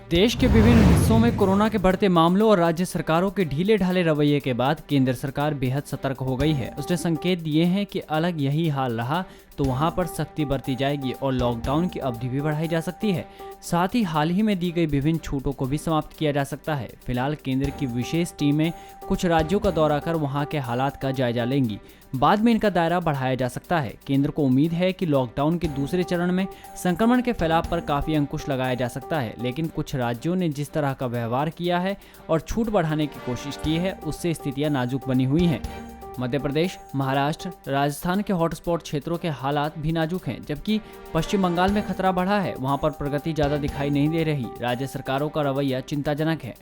देश के विभिन्न हिस्सों में कोरोना के बढ़ते मामलों और राज्य सरकारों के ढीले ढाले रवैये के बाद केंद्र सरकार बेहद सतर्क हो गई है। उसने संकेत दिए हैं कि अलग यही हाल रहा तो वहां पर सख्ती बरती जाएगी और लॉकडाउन की अवधि भी बढ़ाई जा सकती है। साथ ही हाल ही में दी गई विभिन्न छूटों को भी समाप्त किया जा सकता है। फिलहाल केंद्र की विशेष टीमें कुछ राज्यों का दौरा कर वहां के हालात का जायजा लेंगी। बाद में इनका दायरा बढ़ाया जा सकता है। केंद्र को उम्मीद है कि लॉकडाउन के दूसरे चरण में संक्रमण के फैलाव पर काफी अंकुश लगाया जा सकता है, लेकिन कुछ राज्यों ने जिस तरह का व्यवहार किया है और छूट बढ़ाने की कोशिश की है, उससे स्थितियां नाजुक बनी हुई हैं। मध्य प्रदेश, महाराष्ट्र, राजस्थान के हॉटस्पॉट क्षेत्रों के हालात भी नाजुक हैं, जबकि पश्चिम बंगाल में खतरा बढ़ा है। वहां पर प्रगति ज्यादा दिखाई नहीं दे रही। राज्य सरकारों का रवैया चिंताजनक है।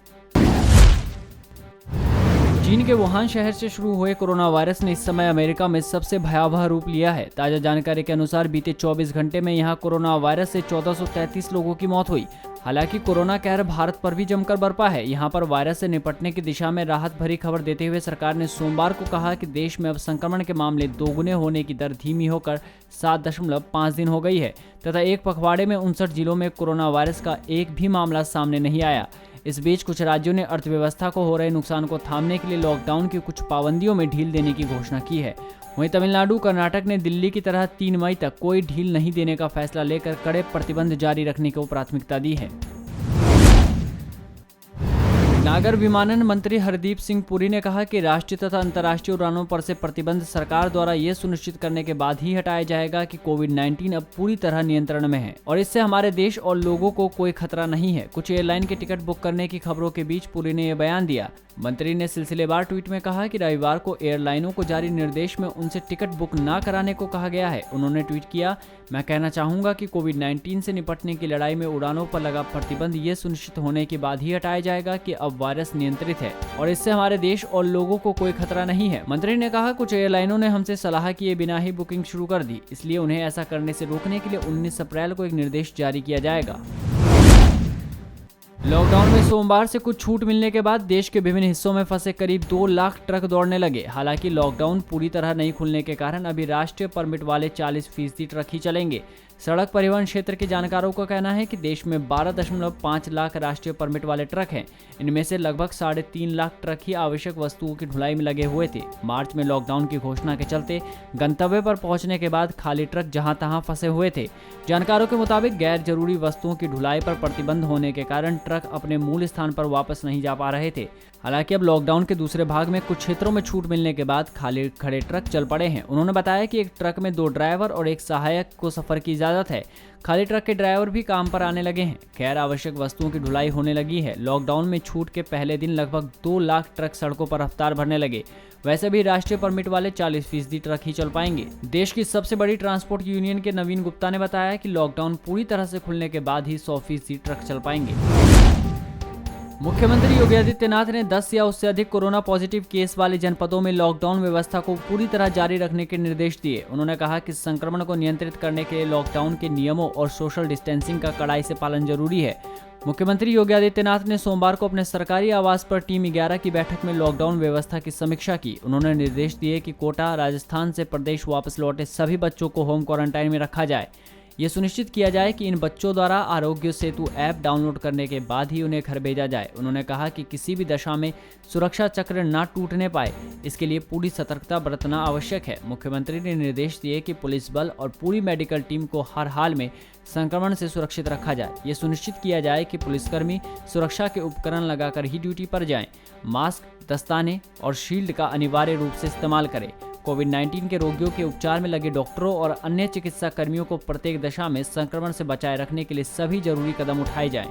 चीन के वुहान शहर से शुरू हुए कोरोना वायरस ने इस समय अमेरिका में सबसे भयावह रूप लिया है। ताजा जानकारी के अनुसार बीते 24 घंटे में यहां कोरोना वायरस से 1433 लोगों की मौत हुई। हालांकि कोरोना कहर भारत पर भी जमकर बरपा है। यहां पर वायरस से निपटने की दिशा में राहत भरी खबर देते हुए सरकार ने सोमवार को कहा कि देश में अब संक्रमण के मामले दोगुने होने की दर धीमी होकर 7.5 दिन हो गई है तथा एक पखवाड़े में 59 जिलों में कोरोना वायरस का एक भी मामला सामने नहीं आया। इस बीच कुछ राज्यों ने अर्थव्यवस्था को हो रहे नुकसान को थामने के लिए लॉकडाउन की कुछ पाबंदियों में ढील देने की घोषणा की है। वहीं तमिलनाडु, कर्नाटक ने दिल्ली की तरह 3 मई तक कोई ढील नहीं देने का फैसला लेकर कड़े प्रतिबंध जारी रखने को प्राथमिकता दी है। नागर विमानन मंत्री हरदीप सिंह पुरी ने कहा कि राष्ट्रीय तथा अंतर्राष्ट्रीय उड़ानों पर से प्रतिबंध सरकार द्वारा ये सुनिश्चित करने के बाद ही हटाया जाएगा कि कोविड-19 अब पूरी तरह नियंत्रण में है और इससे हमारे देश और लोगों को कोई खतरा नहीं है। कुछ एयरलाइन के टिकट बुक करने की खबरों के बीच पुरी ने यह बयान दिया। मंत्री ने सिलसिलेवार ट्वीट में कहा कि रविवार को एयरलाइनों को जारी निर्देश में उनसे टिकट बुक न कराने को कहा गया है। उन्होंने ट्वीट किया, मैं कहना चाहूंगा कि कोविड-19 से निपटने की लड़ाई में उड़ानों पर लगा प्रतिबंध ये सुनिश्चित होने के बाद ही हटाया जाएगा कि अब वायरस नियंत्रित है और इससे हमारे देश और लोगों को कोई खतरा नहीं है। मंत्री ने कहा, कुछ एयरलाइनों ने हमसे सलाह किए बिना ही बुकिंग शुरू कर दी, इसलिए उन्हें ऐसा करने से रोकने के लिए 19 अप्रैल को एक निर्देश जारी किया जाएगा। लॉकडाउन में सोमवार से कुछ छूट मिलने के बाद देश के विभिन्न हिस्सों में फंसे करीब 2 लाख ट्रक दौड़ने लगे। हालांकि लॉकडाउन पूरी तरह नहीं खुलने के कारण अभी राष्ट्रीय परमिट वाले 40% ट्रक ही चलेंगे। सड़क परिवहन क्षेत्र के जानकारों का कहना है कि देश में 12.5 लाख राष्ट्रीय परमिट वाले ट्रक हैं। इनमें से लगभग 3.5 लाख ट्रक ही आवश्यक वस्तुओं की ढुलाई में लगे हुए थे। मार्च में लॉकडाउन की घोषणा के चलते गंतव्य पर पहुंचने के बाद खाली ट्रक जहां तहां फंसे हुए थे। जानकारों के मुताबिक गैर जरूरी वस्तुओं की ढुलाई पर प्रतिबंध होने के कारण ट्रक अपने मूल स्थान पर वापस नहीं जा पा रहे थे। हालांकि अब लॉकडाउन के दूसरे भाग में कुछ क्षेत्रों में छूट मिलने के बाद खाली खड़े ट्रक चल पड़े हैं। उन्होंने बताया कि एक ट्रक में 2 ड्राइवर और एक सहायक को सफर की इजाजत है। खाली ट्रक के ड्राइवर भी काम पर आने लगे हैं। गैर आवश्यक वस्तुओं की ढुलाई होने लगी है। लॉकडाउन में छूट के पहले दिन लगभग 2 लाख ट्रक सड़कों पर रफ्तार भरने लगे। वैसे भी राष्ट्रीय परमिट वाले 40% ट्रक ही चल पाएंगे। देश की सबसे बड़ी ट्रांसपोर्ट यूनियन के नवीन गुप्ता ने बताया कि लॉकडाउन पूरी तरह से खुलने के बाद ही 100% ट्रक चल पाएंगे। मुख्यमंत्री योगी आदित्यनाथ ने 10 या उससे अधिक कोरोना पॉजिटिव केस वाले जनपदों में लॉकडाउन व्यवस्था को पूरी तरह जारी रखने के निर्देश दिए। उन्होंने कहा कि संक्रमण को नियंत्रित करने के लिए लॉकडाउन के नियमों और सोशल डिस्टेंसिंग का कड़ाई से पालन जरूरी है। मुख्यमंत्री योगी आदित्यनाथ ने सोमवार को अपने सरकारी आवास पर टीम 11 की बैठक में लॉकडाउन व्यवस्था की समीक्षा की। उन्होंने निर्देश दिए कि कोटा, राजस्थान से प्रदेश वापस लौटे सभी बच्चों को होम क्वारंटाइन में रखा जाए। ये सुनिश्चित किया जाए कि इन बच्चों द्वारा आरोग्य सेतु ऐप डाउनलोड करने के बाद ही उन्हें घर भेजा जाए। उन्होंने कहा कि किसी भी दशा में सुरक्षा चक्र न टूटने पाए, इसके लिए पूरी सतर्कता बरतना आवश्यक है। मुख्यमंत्री ने निर्देश दिए कि पुलिस बल और पूरी मेडिकल टीम को हर हाल में संक्रमण से सुरक्षित रखा जाए। ये सुनिश्चित किया जाए कि पुलिसकर्मी सुरक्षा के उपकरण लगाकर ही ड्यूटी पर जाएं। मास्क, दस्ताने और शील्ड का अनिवार्य रूप से इस्तेमाल करें। कोविड-19 के रोगियों के उपचार में लगे डॉक्टरों और अन्य चिकित्सा कर्मियों को प्रत्येक दशा में संक्रमण से बचाए रखने के लिए सभी जरूरी कदम उठाए जाएं।